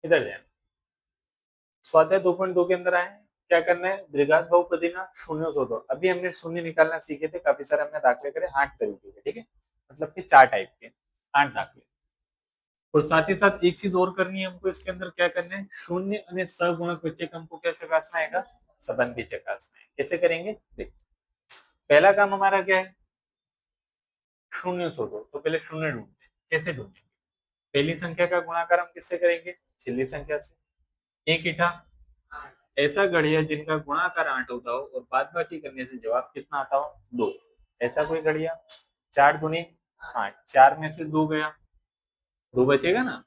इधर जाए। स्वाध्याय 2.2 के अंदर आए हैं, क्या करना है, द्विघात बहुपदी ना शून्य से दो। अभी हमने शून्य निकालना सीखे थे, काफी सारे हमने दाखले करे 8 तरीके के, ठीक है, मतलब कि 4 टाइप के 8 दाखले। और साथ ही साथ एक चीज और करनी है हमको, इसके अंदर क्या करना है, शून्य અને सगुणक वच्चे का हमको क्या चकासना है, संबंध भी चकासना है। कैसे करेंगे देख, पहला काम हमारा क्या है, शून्य से दो, तो पहले शून्य ढूंढते हैं। कैसे ढूंढेंगे, पहली संख्या का गुणाकार हम किससे करेंगे, छिल्ली संख्या से। एक इठा ऐसा घड़िया जिनका गुणाकार 8 होता हो और बाद बाकी करने से जवाब कितना आता हो, 2। ऐसा कोई घड़िया। 4 दूनी 8, 4 में से 2 गया, 2 बचेगा ना।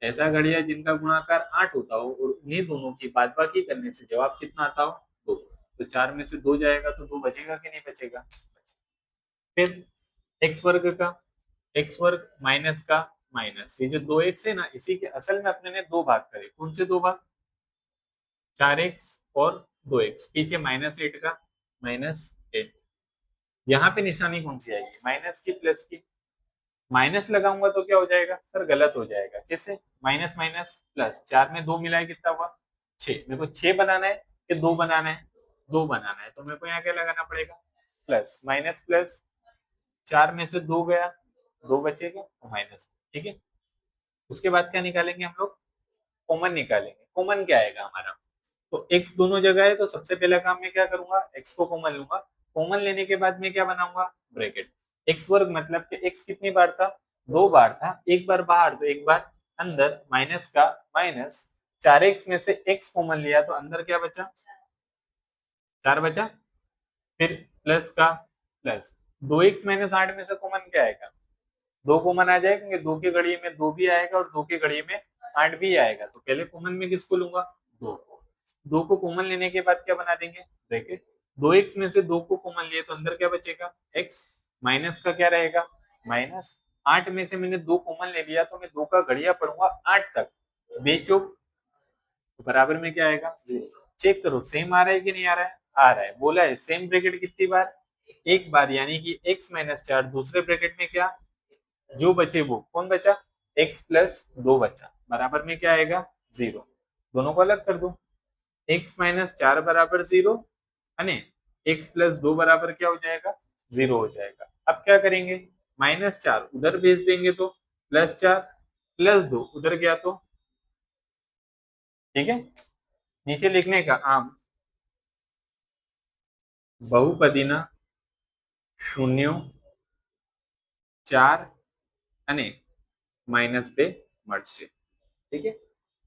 ऐसा घड़िया जिनका गुणाकार 8 होता हो और उन्हीं दोनों की बाद बाकी करने से जवाब कितना आता हो, 2। तो 4 में से 2 जाएगा तो 2 बचेगा कि नहीं बचेगा। फिर एक्स वर्ग का, एक्स वर्ग माइनस का माइनस, ये जो 2x है ना, इसी के असल में अपने ने दो भाग करे। कौन से दो भाग, 4x और 2x, पीछे -8 का -8। यहाँ पे निशानी कौन सी आएगी, माइनस की प्लस की। माइनस लगाऊंगा तो क्या हो जाएगा सर, गलत हो जाएगा। कैसे, माइनस माइनस प्लस, 4 में 2 मिलाए कितना हुआ 6। मेरे को 6 बनाना है कि 2 बनाना है, 2 बनाना है, तो मेरे को यहाँ क्या लगाना पड़ेगा, प्लस माइनस प्लस। 4 में से 2 गया, 2 बचेगा तो माइनस, ठीक है। उसके बाद क्या निकालेंगे हम लोग, कॉमन निकालेंगे। कॉमन क्या आएगा हमारा, तो x दोनों जगह है, तो सबसे पहला काम मैं क्या करूंगा, x को कॉमन लूंगा। कॉमन लेने के बाद मैं क्या बनाऊंगा, ब्रैकेट। x वर्ग मतलब कि x कितनी बार था, 2 बार था, एक बार बाहर तो एक बार अंदर, माइनस का माइनस। 4x में से x कॉमन लिया तो अंदर क्या बचा, 4 बचा। फिर प्लस का प्लस, 2x माइनस 8 में से कॉमन क्या आएगा, 2 कॉमन आ जाएगा, क्योंकि 2 के घड़िए में 2 भी आएगा और 2 के घड़िए में 8 भी आएगा। तो पहले कॉमन में किसको लूंगा, 2 को। 2 को कॉमन लेने के बाद क्या बना देंगे, ब्रैकेट। 2x में से 2 को कॉमन लिए तो अंदर क्या बचेगा, x। माइनस का क्या रहेगा, माइनस। 8 में से मैंने 2 कॉमन ले लिया तो मैं 2 का घड़िया पढ़ूंगा 8 तक, बेचो। तो बराबर में क्या आएगा, चेक करो सेम आ रहा है कि नहीं आ रहा है, आ रहा है। बोला है सेम ब्रैकेट कितनी बार, एक बार, यानी कि x माइनस 4। दूसरे ब्रैकेट में क्या, जो बचे वो कौन बचा, x प्लस 2 बचा, बराबर में क्या आएगा, 0। दोनों को अलग कर दो, x माइनस 4 बराबर 0 अने x प्लस 2 बराबर क्या हो जाएगा, 0 हो जाएगा। अब क्या करेंगे, -4 उधर भेज देंगे तो +4, +2 उधर गया तो, ठीक है। नीचे लिखने का आम बहुपदीना शून्यों 4 અને माइनस पे मर्ज, ठीक है।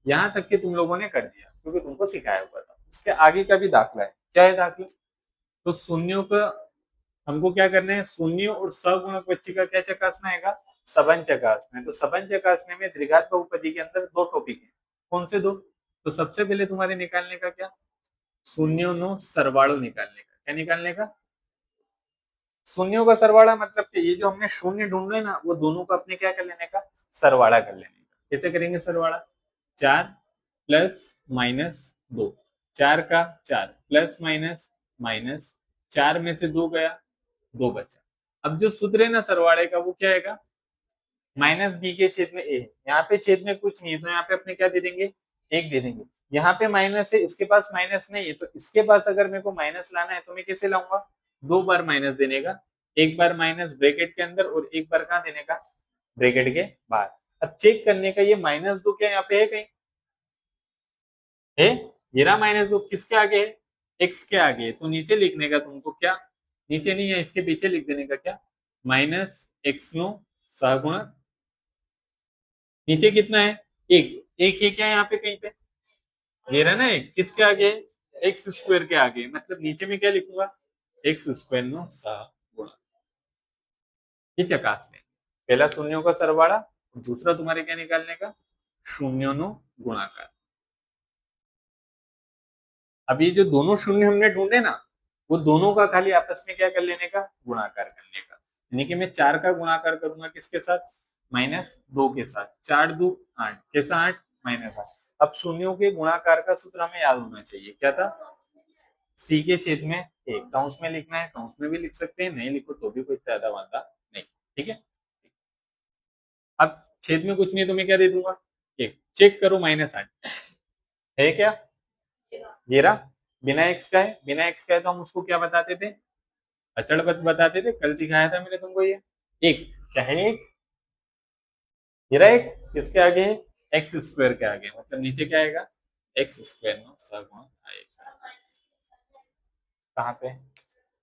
यहां तक कि तुम लोगों ने कर दिया क्योंकि तुमको सिखाया हुआ था। उसके आगे का भी दाखला है, क्या है दाखला, तो शून्यों का हमको क्या करना है, शून्यों और सगुणक बच्चे का क्या चकासना है, सबंध चकासना है। तो सबंध चकासने में द्विघात बहुपदी के अंदर दो टॉपिक है। कौन से दो, तो सबसे पहले तुम्हारे निकालने का क्या, शून्यों नो सरवाड़ो निकालने का। क्या निकालने का, शून्यों का सरवाड़ा, मतलब कि ये जो हमने शून्य ढूंढे ना, वो दोनों का अपने क्या कर लेने का, सरवाड़ा कर लेने का। कैसे करेंगे सरवाड़ा, 4 प्लस माइनस 2, 4 का 4 प्लस माइनस माइनस, 4 में से 2 गया, 2 बचा। अब जो सूत्र है ना सरवाड़े का, वो क्या आएगा, माइनस बी के छेद में ए। यहाँ पे छेद में कुछ नहीं है तो यहाँ पे अपने क्या दे देंगे, एक दे देंगे। यहाँ पे माइनस है, इसके पास माइनस नहीं है, तो इसके पास अगर मेरे को माइनस लाना है तो मैं कैसे लाऊंगा, 2 बार माइनस देने का। एक बार माइनस ब्रैकेट के अंदर और एक बार कहाँ देने का, ब्रैकेट के बाहर। अब चेक करने का, ये -2 क्या यहाँ पे है कहीं, है, ये रहा -2, किसके आगे है, एक्स के आगे है। तो नीचे लिखने का तुमको क्या, नीचे नहीं है, इसके पीछे लिख देने का क्या, -x नो सहगुणक, नीचे कितना है, एक, एक है क्या यहाँ पे कहीं पे, ये रहा ना एक, किसके आगे, एक्स स्क्वायर के आगे, मतलब नीचे में क्या लिखूंगा, एक्स स्क्वायर नो सहगुणक। ये चकासने, पहला शून्यों का सरवाड़ा, दूसरा तुम्हारे क्या निकालने का, शून्यों नो गुणाकार। अब ये जो दोनों शून्य हमने ढूंढे ना, वो दोनों का खाली आपस में क्या कर लेने का, गुणाकार करने का। यानी कि मैं 4 का गुणाकार करूंगा किसके साथ, -2 के साथ, 4 दो 8, कैसा 8, -8। अब शून्यों के गुणाकार का सूत्र हमें याद होना चाहिए, क्या था, सी के छेद में एक, काउंस में लिखना है, काउंस में भी लिख सकते हैं, नहीं लिखो तो भी कोई ज्यादा वादा नहीं, ठीक है। अब छेद में कुछ नहीं तो मैं क्या दे दूंगा, एक। चेक करो -8 है क्या? ये रहा। बिना एक्स का है, बिना एक्स का है तो हम उसको क्या बताते थे? अचल पद बताते थे। कल सिखाया था मैंने तुमको ये। एक क्या है? एक ये रहा। एक किसके आगे है? एक्स स्क्वायर के आगे, मतलब नीचे क्या आएगा? एक्स स्क्वायर नो सगुण आएगा। कहाँ पे?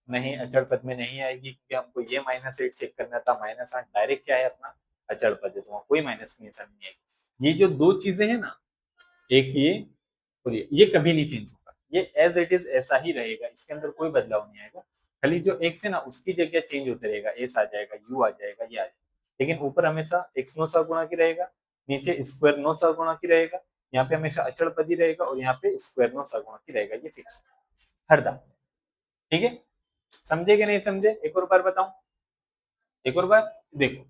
नहीं, अचल पद में नहीं आएगी, क्योंकि हमको ये -8 चेक करना था। -8 डायरेक्ट क्या है अपना? अचल पद है, तो वहां कोई माइनस की निशानी नहीं आएगी। ये जो दो चीजें हैं ना, एक ये और ये कभी नहीं चेंज होगा। ये एज इट इज ऐसा ही रहेगा, इसके अंदर कोई बदलाव नहीं आएगा। खाली जो एक्स है ना, उसकी जगह चेंज होते रहेगा। एस आ जाएगा, यू आ जाएगा, ये आ जाएगा, लेकिन ऊपर हमेशा एक्स नो सगुणा की रहेगा, नीचे स्क्वायर नो सगुणा की रहेगा, यहाँ पे हमेशा अचल पद ही रहेगा, और यहाँ पे स्क्वायर नो सगुणा की रहेगा। ये फिक्स है हरदम। ठीक है? समझे कि नहीं समझे? एक और बार बताऊं? एक और बार देखो।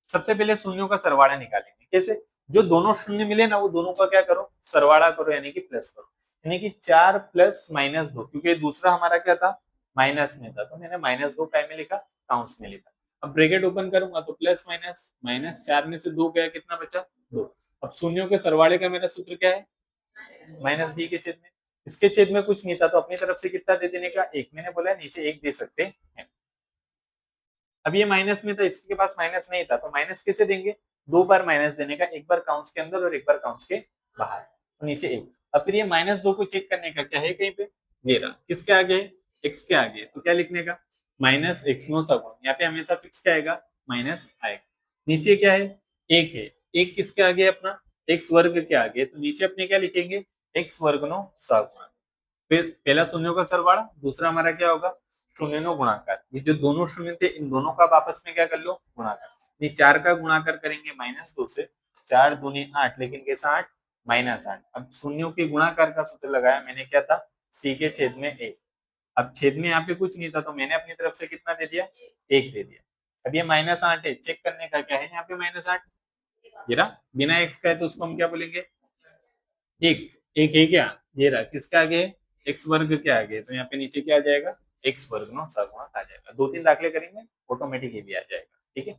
सबसे पहले शून्यों का सरवाड़ा निकालेंगे। कैसे? जो दोनों शून्य मिले ना, वो दोनों का क्या करो? सरवाड़ा करो, यानी कि प्लस करो। यानी कि 4 प्लस -2, क्योंकि दूसरा हमारा क्या था? माइनस में था, तो मैंने -2 काय में लिखा? काउंस में लिखा। अब ब्रैकेट ओपन करूंगा तो प्लस माइनस माइनस 4 में से 2 गया, कितना बचा? 2। अब शून्यों के सरवाड़े का मेरा सूत्र क्या है? -b के छेद में। इसके छेद में कुछ नहीं था, तो अपनी तरफ से कितना दे देने का? 1। मैंने बोला नीचे 1 दे सकते हैं। अब ये माइनस में था, इसके पास माइनस नहीं था, तो माइनस कैसे देंगे? 2 बार माइनस देने का, एक बार काउंस के अंदर और एक बार काउंस के बाहर, तो नीचे 1। अब फिर ये -2 को चेक करने का क्या है? कहीं पे ये रहा। किसके आगे है? एक्स के आगे, तो क्या लिखने का? -x नो सगुण। यहाँ पे हमेशा फिक्स क्या आएगा? माइनस आएगा। नीचे क्या है? 1 है। 1 किसके आगे है अपना? एक्स वर्ग के आगे, तो नीचे अपने क्या लिखेंगे? एक्स वर्ग नो सगुण। फिर पहला शून्यों का सरवाड़ा, दूसरा हमारा क्या होगा? शून्य नो गुणाकार। ये जो दोनों शून्य थे, इन दोनों का आप आपस में क्या कर लो? गुणाकार। ये 4 का गुणाकार करेंगे -2 से, 4 दूनी 8, लेकिन कैसा 8? -8। अब शून्यों के गुणाकार का सूत्र लगाया मैंने, क्या था? सी के छेद में ए। अब छेद में यहाँ पे कुछ नहीं था, तो मैंने अपनी तरफ से कितना दे दिया? 1 दे दिया। अब ये -8 है, चेक करने का क्या है यहाँ पे? -8 ये रहा। बिना एक्स का है तो उसको हम क्या बोलेंगे? एक। एक है क्या? ये रहा। किसके आगे? एक्स वर्ग के आगे, तो यहाँ पे नीचे क्या आ जाएगा? एक्स वर्ग नो सगुणक आ जाएगा। 2-3 दाखले करेंगे, ऑटोमेटिक ये भी आ जाएगा। ठीक है?